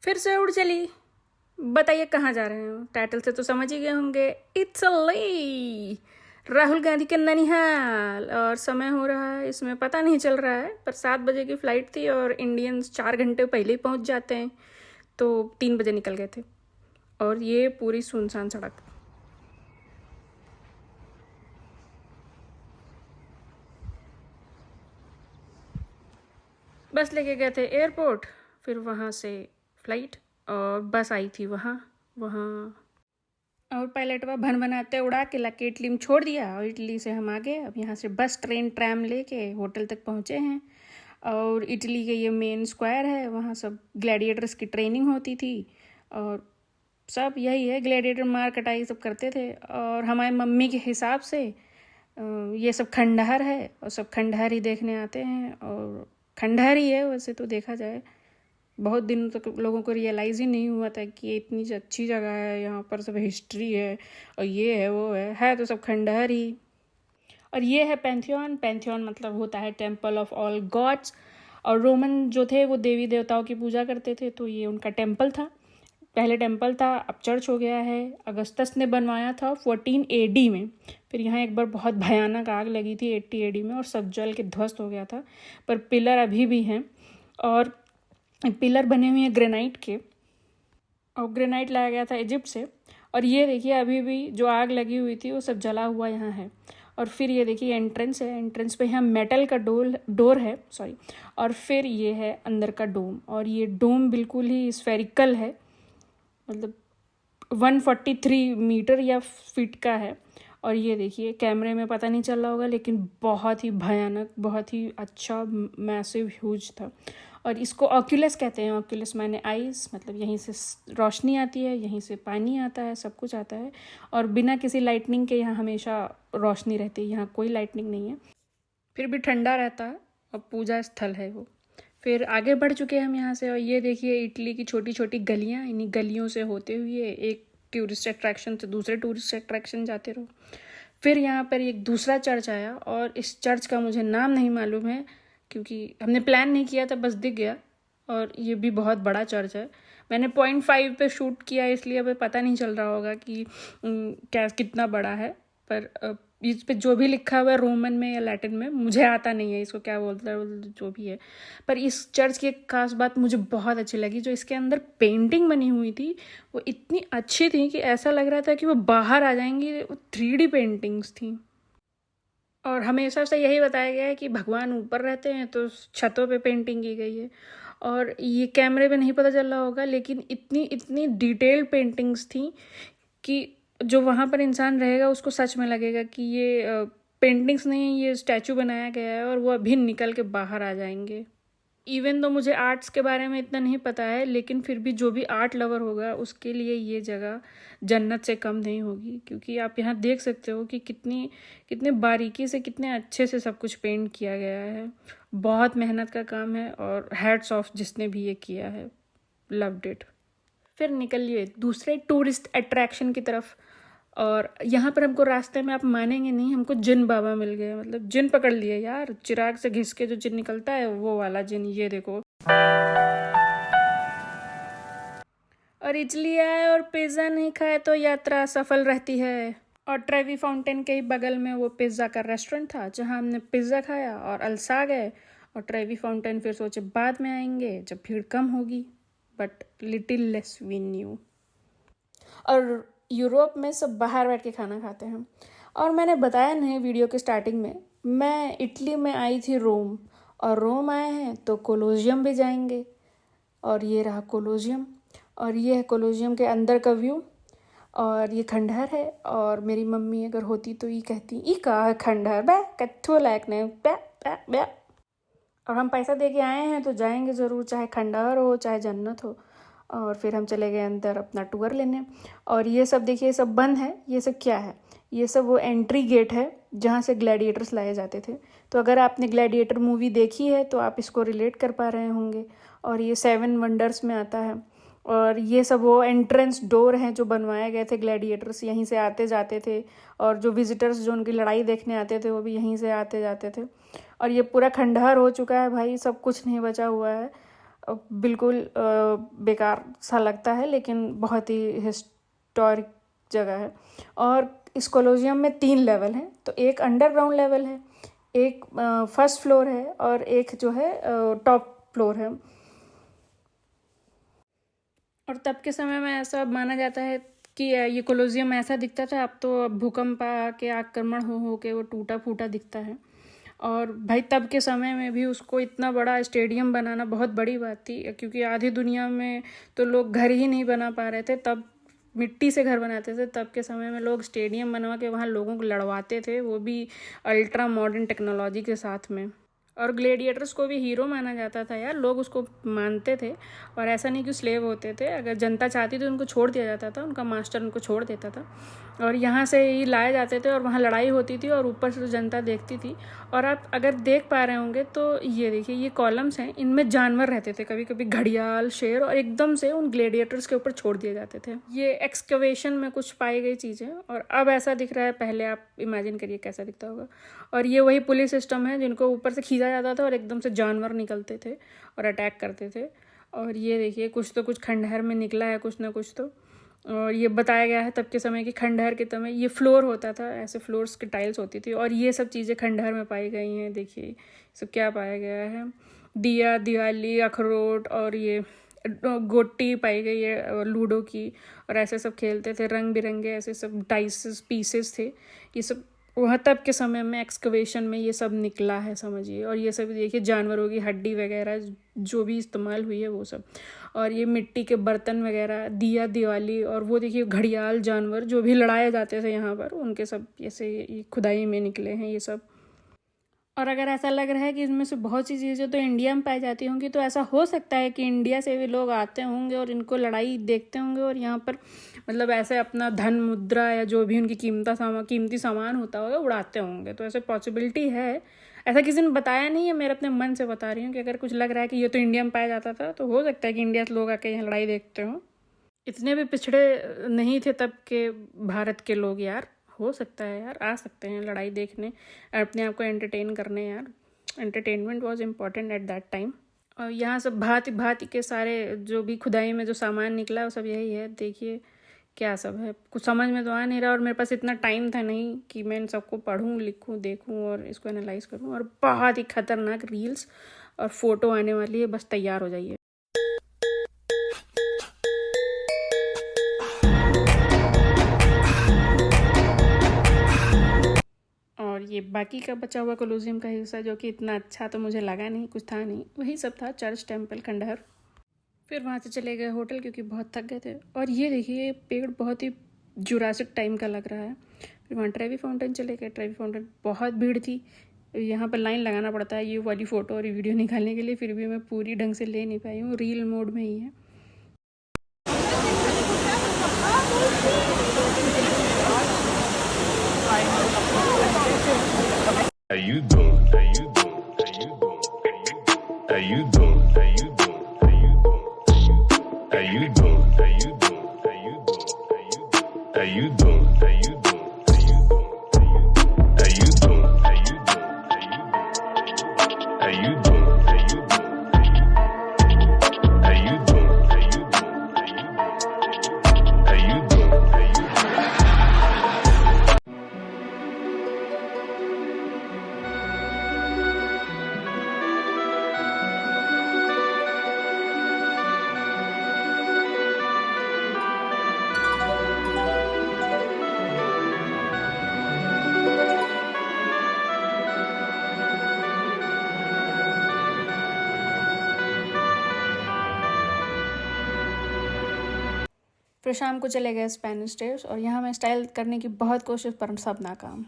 फिर से उड़ चली। बताइए कहाँ जा रहे हो? टाइटल से तो समझ ही गए होंगे, इट्स अ लेई राहुल गांधी के ननिहाल। और समय हो रहा है इसमें पता नहीं चल रहा है, पर 7 बजे की फ़्लाइट थी और इंडियंस 4 घंटे पहले ही पहुंच जाते हैं, तो 3 बजे निकल गए थे। और ये पूरी सुनसान सड़क। बस लेके गए थे एयरपोर्ट, फिर वहाँ से फ़्लाइट, और बस आई थी वहाँ वहाँ और पायलट वह भन बनाते उड़ा के लाके इटली में छोड़ दिया। और इटली से हम आगे अब यहाँ से बस ट्रेन ट्रैम लेके होटल तक पहुँचे हैं। और इटली के ये मेन स्क्वायर है, वहाँ सब ग्लैडिएटर्स की ट्रेनिंग होती थी और सब यही है, ग्लैडिएटर मार कटाई सब करते थे। और हमारी मम्मी के हिसाब से ये सब खंडहर है और सब खंडहर ही देखने आते हैं। और खंडहर ही है वैसे तो देखा जाए, बहुत दिनों तक लोगों को रियलाइज़ ही नहीं हुआ था कि ये इतनी अच्छी जगह है, यहाँ पर सब हिस्ट्री है और ये है वो है तो सब खंडहर ही। और ये है पैंथियन। पैंथियन मतलब होता है टेम्पल ऑफ ऑल गॉड्स। और रोमन जो थे वो देवी देवताओं की पूजा करते थे, तो ये उनका टेम्पल था। पहले टेम्पल था, अब चर्च हो गया है। अगस्तस ने बनवाया था 14 AD में। फिर यहाँ एक बार बहुत भयानक आग लगी थी 80 AD में और सब जल के ध्वस्त हो गया था, पर पिलर अभी भी हैं। और पिलर बने हुए हैं ग्रेनाइट के, और ग्रेनाइट लाया गया था इजिप्ट से। और ये देखिए अभी भी जो आग लगी हुई थी वो सब जला हुआ यहाँ है। और फिर ये देखिए एंट्रेंस है, एंट्रेंस पे यहाँ मेटल का डोर है, सॉरी। और फिर ये है अंदर का डोम, और ये डोम बिल्कुल ही स्फेरिकल है, मतलब 143 मीटर या फीट का है। और ये देखिए कैमरे में पता नहीं चल रहा होगा, लेकिन बहुत ही भयानक, बहुत ही अच्छा, मैसिव, ह्यूज था। और इसको ऑक्यूलस कहते हैं। ऑक्यूलस माने आइस, मतलब यहीं से रोशनी आती है, यहीं से पानी आता है, सब कुछ आता है। और बिना किसी लाइटनिंग के यहाँ हमेशा रोशनी रहती है, यहाँ कोई लाइटनिंग नहीं है, फिर भी ठंडा रहता है और पूजा स्थल है वो। फिर आगे बढ़ चुके हैं हम यहाँ से, और ये देखिए इटली की छोटी छोटी गलियाँ, इन्हीं गलियों से होते हुए एक टूरिस्ट अट्रैक्शन से दूसरे टूरिस्ट अट्रैक्शन जाते रहो। फिर यहाँ पर एक दूसरा चर्च आया, और इस चर्च का मुझे नाम नहीं मालूम है क्योंकि हमने प्लान नहीं किया था, बस दिख गया। और ये भी बहुत बड़ा चर्च है। मैंने 0.5 पे शूट किया, इसलिए अब पता नहीं चल रहा होगा कि क्या कितना बड़ा है। पर इस पे जो भी लिखा हुआ है रोमन में या लैटिन में, मुझे आता नहीं है इसको क्या बोलता है, जो भी है। पर इस चर्च की एक खास बात मुझे बहुत अच्छी लगी, जो इसके अंदर पेंटिंग बनी हुई थी वो इतनी अच्छी थी कि ऐसा लग रहा था कि वो बाहर आ जाएंगी। वो 3D पेंटिंग्स थी। और हमेशा से यही बताया गया है कि भगवान ऊपर रहते हैं, तो छतों पे पेंटिंग की गई है। और ये कैमरे में नहीं पता चल रहा होगा, लेकिन इतनी इतनी डिटेल्ड पेंटिंग्स थी कि जो वहाँ पर इंसान रहेगा उसको सच में लगेगा कि ये पेंटिंग्स नहीं, ये स्टैचू बनाया गया है, और वो अभी निकल के बाहर आ जाएंगे। इवन तो मुझे आर्ट्स के बारे में इतना नहीं पता है, लेकिन फिर भी जो भी आर्ट लवर होगा उसके लिए ये जगह जन्नत से कम नहीं होगी। क्योंकि आप यहाँ देख सकते हो कि कितनी कितने बारीकी से, कितने अच्छे से सब कुछ पेंट किया गया है। बहुत मेहनत का काम है, और हैट्स ऑफ जिसने भी ये किया है, लव्ड इट। फिर निकलिए दूसरे टूरिस्ट अट्रैक्शन की तरफ। और यहाँ पर हमको रास्ते में, आप मानेंगे नहीं, हमको जिन बाबा मिल गए। मतलब जिन पकड़ लिए यार, चिराग से घिस के जो जिन निकलता है वो वाला जिन, ये देखो। और इटली आए और पिज़्ज़ा नहीं खाए तो यात्रा असफल रहती है। और ट्रेवी फाउंटेन के ही बगल में वो पिज़्ज़ा का रेस्टोरेंट था, जहाँ हमने पिज़्ज़ा खाया और अलसा गए। और ट्रेवी फाउंटेन फिर सोचे बाद में आएंगे जब भीड़ कम होगी, but little less we knew. और यूरोप में सब बाहर बैठ के खाना खाते हैं। और मैंने बताया नहीं वीडियो के स्टार्टिंग में, मैं इटली में आई थी रोम, और रोम आए हैं तो कोलोजियम भी जाएंगे। और ये रहा कोलोजियम, और ये है कोलोजियम के अंदर का व्यू। और ये खंडहर है, और मेरी मम्मी अगर होती तो ये कहती ई का खंडहर बे कथो लायक नहीं बे बे बे। और हम पैसा दे के आए हैं तो जाएंगे ज़रूर, चाहे खंडहर हो चाहे जन्नत हो। और फिर हम चले गए अंदर अपना टूर लेने। और ये सब देखिए, सब बंद है। ये सब क्या है? ये सब वो एंट्री गेट है जहाँ से ग्लैडिएटर्स लाए जाते थे। तो अगर आपने ग्लैडिएटर मूवी देखी है तो आप इसको रिलेट कर पा रहे होंगे। और ये 7 वंडर्स में आता है। और ये सब वो एंट्रेंस डोर हैं जो बनवाए गए थे, ग्लैडिएटर्स यहीं से आते जाते थे। और जो विजिटर्स जो उनकी लड़ाई देखने आते थे वो भी यहीं से आते जाते थे। और ये पूरा खंडहर हो चुका है भाई, सब कुछ नहीं बचा हुआ है। बिल्कुल बेकार सा लगता है, लेकिन बहुत ही हिस्टोरिक जगह है। और इस कोलोजियम में 3 लेवल हैं, तो एक अंडरग्राउंड लेवल है, एक फर्स्ट फ्लोर है और एक जो है टॉप फ्लोर है। और तब के समय में ऐसा माना जाता है कि ये कोलोजियम ऐसा दिखता था, अब तो भूकंप के आक्रमण हो के वो टूटा फूटा दिखता है। और भाई तब के समय में भी उसको इतना बड़ा स्टेडियम बनाना बहुत बड़ी बात थी, क्योंकि आधी दुनिया में तो लोग घर ही नहीं बना पा रहे थे, तब मिट्टी से घर बनाते थे। तब के समय में लोग स्टेडियम बनवा के वहाँ लोगों को लड़वाते थे, वो भी अल्ट्रा मॉडर्न टेक्नोलॉजी के साथ में। और ग्लेडिएटर्स को भी हीरो माना जाता था यार, लोग उसको मानते थे। और ऐसा नहीं कि स्लेव होते थे, अगर जनता चाहती तो उनको छोड़ दिया जाता था, उनका मास्टर उनको छोड़ देता था। और यहाँ से ही लाए जाते थे और वहाँ लड़ाई होती थी और ऊपर से तो जनता देखती थी। और आप अगर देख पा रहे होंगे तो ये देखिए, ये कॉलम्स हैं, इनमें जानवर रहते थे, कभी कभी घड़ियाल, शेर, और एकदम से उन ग्लेडिएटर्स के ऊपर छोड़ दिए जाते थे। ये एक्सकवेशन में कुछ पाई गई चीज़ें, और अब ऐसा दिख रहा है, पहले आप इमेजिन करिए कैसा दिखता होगा। और ये वही पुलिस सिस्टम है जिनको ऊपर से खींचा जाता था और एकदम से जानवर निकलते थे और अटैक करते थे। और ये देखिए, कुछ तो कुछ खंडहर में निकला है, कुछ ना कुछ तो। और ये बताया गया है तब के समय कि खंडहर के समय ये फ्लोर होता था, ऐसे फ्लोर्स की टाइल्स होती थी, और ये सब चीज़ें खंडहर में पाई गई हैं। देखिए सब क्या पाया गया है, दिया, दिवाली, अखरोट, और ये गोटी पाई गई है लूडो की। और ऐसे सब खेलते थे, रंग बिरंगे ऐसे सब डाइस पीसेस थे। ये सब वह तब के समय में एक्सकवेशन में ये सब निकला है, समझिए। और ये सब देखिए, जानवरों की हड्डी वगैरह जो भी इस्तेमाल हुई है वो सब। और ये मिट्टी के बर्तन वगैरह, दिया, दिवाली, और वो देखिए घड़ियाल, जानवर जो भी लड़ाए जाते थे यहाँ पर, उनके सब ऐसे ये खुदाई में निकले हैं ये सब। और अगर ऐसा लग रहा है कि इसमें से बहुत सी चीज़ें तो इंडिया में पाई जाती होंगी, तो ऐसा हो सकता है कि इंडिया से भी लोग आते होंगे और इनको लड़ाई देखते होंगे, और यहाँ पर मतलब ऐसे अपना धन, मुद्रा, या जो भी उनकी कीमती सामान होता होगा उड़ाते होंगे। तो ऐसे पॉसिबिलिटी है, ऐसा किसी ने बताया नहीं है, मेरे अपने मन से बता रही हूँ कि अगर कुछ लग रहा है कि ये तो इंडिया में पाया जाता था, तो हो सकता है कि इंडिया से लोग आके यहाँ लड़ाई देखते हों। इतने भी पिछड़े नहीं थे तब के भारत के लोग यार, हो सकता है यार, आ सकते हैं लड़ाई देखने, अपने आप को एंटरटेन करने यार। Entertainment was important at that time. और यहाँ सब भांति भांति के सारे जो भी खुदाई में जो सामान निकला वो सब यही है। देखिए क्या सब है, कुछ समझ में तो आ नहीं रहा, और मेरे पास इतना टाइम था नहीं कि मैं इन सबको पढूं, लिखूं, देखूं और इसको एनालाइज करूं। और बहुत ही खतरनाक रील्स और फोटो आने वाली है, बस तैयार हो जाइए। और ये बाकी का बचा हुआ कोलोजियम का हिस्सा, जो कि इतना अच्छा तो मुझे लगा नहीं, कुछ था नहीं, वही सब था, चर्च, टेम्पल, खंडहर। फिर वहाँ से चले गए होटल, क्योंकि बहुत थक गए थे। और ये देखिए, ये पेड़ बहुत ही जुरासिक टाइम का लग रहा है। फिर वहाँ ट्रेवी फाउंटेन चले गए। ट्रेवी फाउंटेन बहुत भीड़ थी, यहाँ पर लाइन लगाना पड़ता है ये वाली फ़ोटो और वीडियो निकालने के लिए, फिर भी मैं पूरी ढंग से ले नहीं पाई हूँ, रील मोड में ही है। फिर शाम को चले गए स्पेनिश स्टेट्स, और यहाँ मैं स्टाइल करने की बहुत कोशिश, पर सब नाकाम।